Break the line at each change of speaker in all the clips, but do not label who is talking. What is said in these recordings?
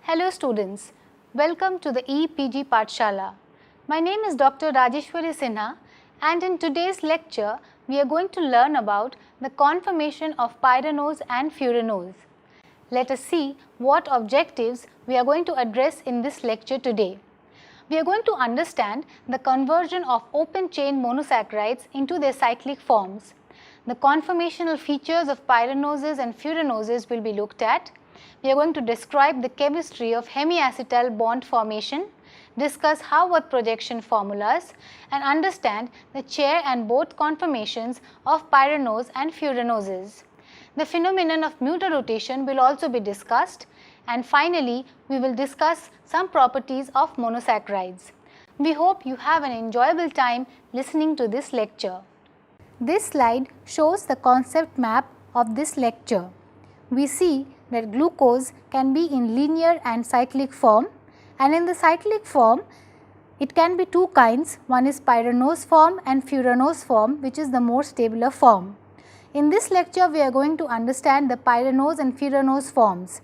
Hello students, welcome to the EPG Pathshala. My name is Dr. Rajeshwari Sinha and in today's lecture we are going to learn about the conformation of pyranose and furanose. Let us see what objectives we are going to address in this lecture today. We are going to understand the conversion of open chain monosaccharides into their cyclic forms. The conformational features of pyranoses and furanoses will be looked at. We are going to describe the chemistry of hemiacetal bond formation, discuss Haworth projection formulas and understand the chair and boat conformations of pyranose and furanoses. The phenomenon of mutarotation will also be discussed, and finally we will discuss some properties of monosaccharides. We hope you have an enjoyable time listening to this lecture. This slide shows the concept map of this lecture. We see that glucose can be in linear and cyclic form, and in the cyclic form it can be two kinds, one is pyranose form and furanose form, which is the more stabler form. In this lecture we are going to understand the pyranose and furanose forms.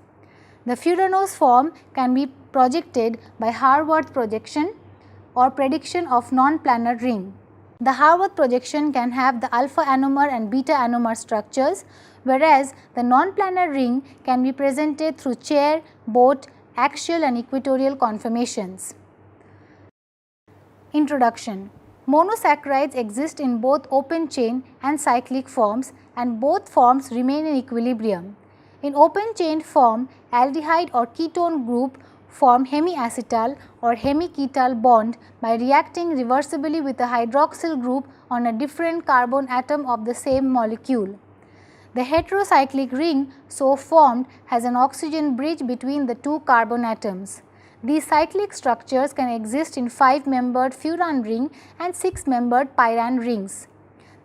The furanose form can be projected by Haworth projection or prediction of non-planar ring. The Haworth projection can have the alpha anomer and beta anomer structures, whereas the non-planar ring can be presented through chair, boat, axial and equatorial conformations. Introduction. Monosaccharides exist in both open chain and cyclic forms, and both forms remain in equilibrium. In open chain form, aldehyde or ketone group form hemiacetal or hemiketal bond by reacting reversibly with a hydroxyl group on a different carbon atom of the same molecule. The heterocyclic ring so formed has an oxygen bridge between the two carbon atoms. These cyclic structures can exist in 5-membered furan ring and 6-membered pyran rings.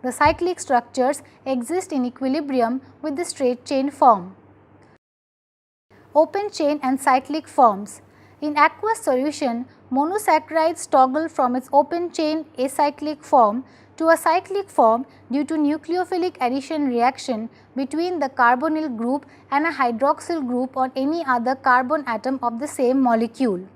The cyclic structures exist in equilibrium with the straight chain form. Open chain and cyclic forms. In aqueous solution, monosaccharides toggle from its open chain acyclic form to a cyclic form due to nucleophilic addition reaction between the carbonyl group and a hydroxyl group on any other carbon atom of the same molecule.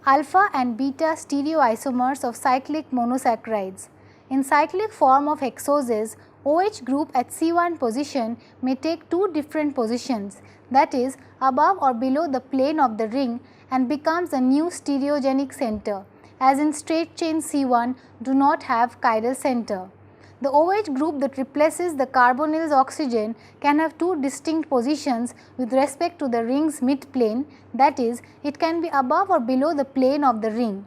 Alpha and beta stereoisomers of cyclic monosaccharides. In cyclic form of hexoses, OH group at C1 position may take two different positions, that is above or below the plane of the ring, and becomes a new stereogenic center, as in straight chain C1 do not have chiral center. The OH group that replaces the carbonyl's oxygen can have two distinct positions with respect to the ring's midplane, that is, it can be above or below the plane of the ring.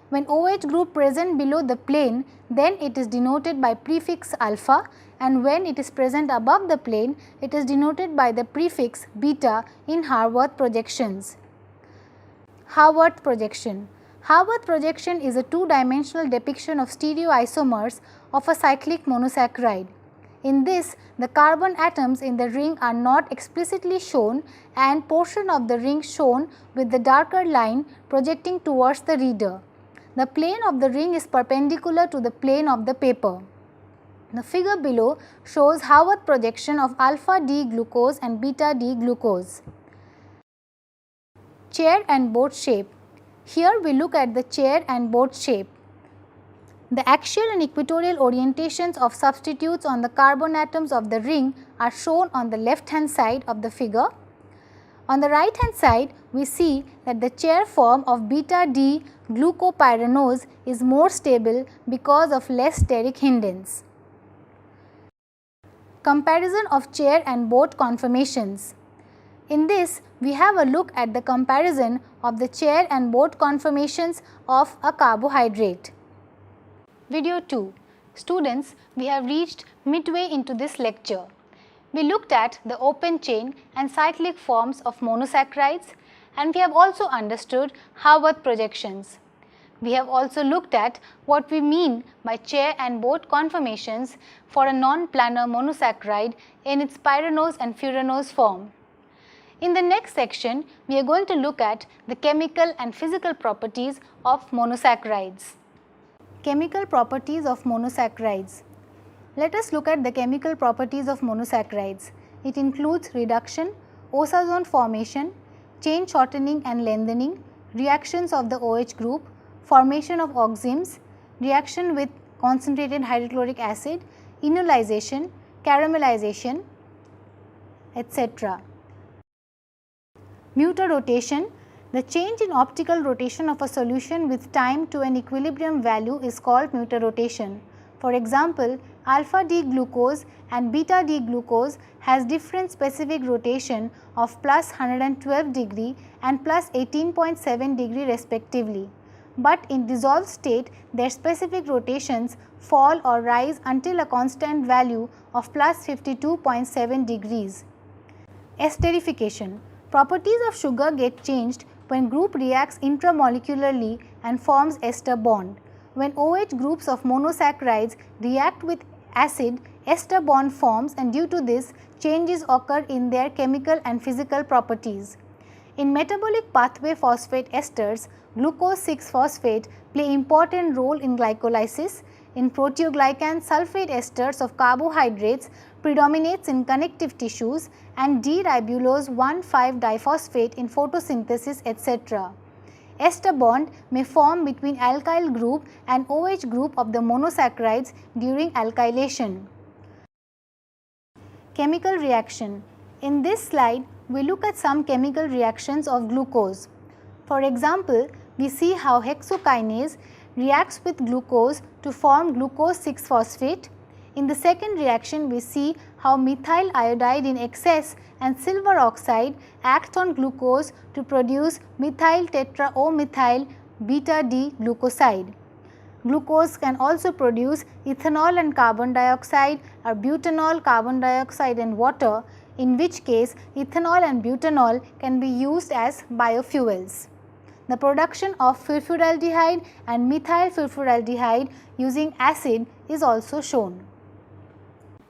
When OH group present below the plane, then it is denoted by prefix alpha, and when it is present above the plane, it is denoted by the prefix beta in Haworth projections. Haworth projection. Haworth projection is a two-dimensional depiction of stereoisomers of a cyclic monosaccharide. In this, the carbon atoms in the ring are not explicitly shown, and portion of the ring shown with the darker line projecting towards the reader. The plane of the ring is perpendicular to the plane of the paper. The figure below shows Haworth projection of alpha D glucose and beta D glucose. Chair and boat shape. Here we look at the chair and boat shape. The axial and equatorial orientations of substitutes on the carbon atoms of the ring are shown on the left hand side of the figure. On the right hand side, we see that the chair form of beta D glucopyranose is more stable because of less steric hindrance. Comparison of chair and boat conformations. In this, we have a look at the comparison of the chair and boat conformations of a carbohydrate. Video 2. Students, we have reached midway into this lecture. We looked at the open chain and cyclic forms of monosaccharides, and we have also understood Haworth projections. We have also looked at what we mean by chair and boat conformations for a non-planar monosaccharide in its pyranose and furanose form. In the next section, we are going to look at the chemical and physical properties of monosaccharides. Chemical properties of monosaccharides. Let us look at the chemical properties of monosaccharides. It includes reduction, osazone formation, chain shortening and lengthening, reactions of the OH group, formation of oximes, reaction with concentrated hydrochloric acid, enolization, caramelization, etc. Mutarotation. The change in optical rotation of a solution with time to an equilibrium value is called mutarotation. For example, alpha D glucose and beta D glucose has different specific rotation of plus 112 degree and plus 18.7 degree respectively. But in dissolved state, their specific rotations fall or rise until a constant value of plus 52.7 degrees. Esterification. Properties of sugar get changed when group reacts intramolecularly and forms ester bond. When OH groups of monosaccharides react with acid, ester bond forms, and due to this changes occur in their chemical and physical properties. In metabolic pathway phosphate esters, glucose 6-phosphate play important role in glycolysis. In proteoglycan, sulfate esters of carbohydrates predominates in connective tissues, and D-ribulose 1,5-diphosphate in photosynthesis, etc. Ester bond may form between alkyl group and OH group of the monosaccharides during alkylation. Chemical reaction. In this slide, we look at some chemical reactions of glucose. For example, we see how hexokinase reacts with glucose to form glucose 6-phosphate. In the second reaction, we see how methyl iodide in excess and silver oxide act on glucose to produce methyl tetraomethyl beta D glucoside. Glucose can also produce ethanol and carbon dioxide or butanol, carbon dioxide and water, in which case ethanol and butanol can be used as biofuels. The production of furfuraldehyde and methyl furfuraldehyde using acid is also shown.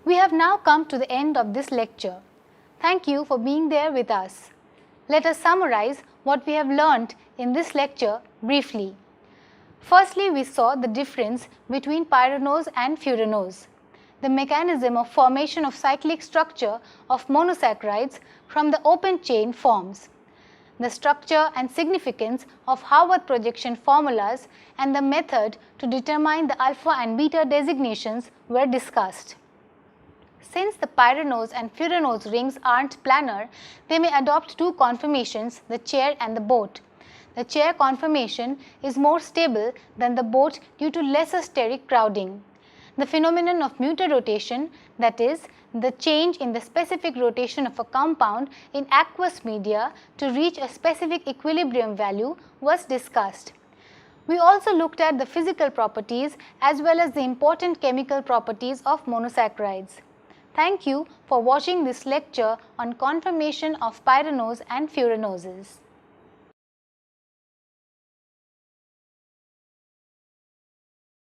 We have now come to the end of this lecture. Thank you for being there with us. Let us summarize what we have learnt in this lecture briefly. Firstly, we saw the difference between pyranose and furanose, the mechanism of formation of cyclic structure of monosaccharides from the open chain forms, the structure and significance of Harvard projection formulas, and the method to determine the alpha and beta designations were discussed. Since the pyranose and furanose rings aren't planar, they may adopt two conformations, the chair and the boat. The chair conformation is more stable than the boat due to lesser steric crowding. The phenomenon of mutarotation, that is, the change in the specific rotation of a compound in aqueous media to reach a specific equilibrium value, was discussed. We also looked at the physical properties as well as the important chemical properties of monosaccharides. Thank you for watching this lecture on conformation of pyranose and furanoses.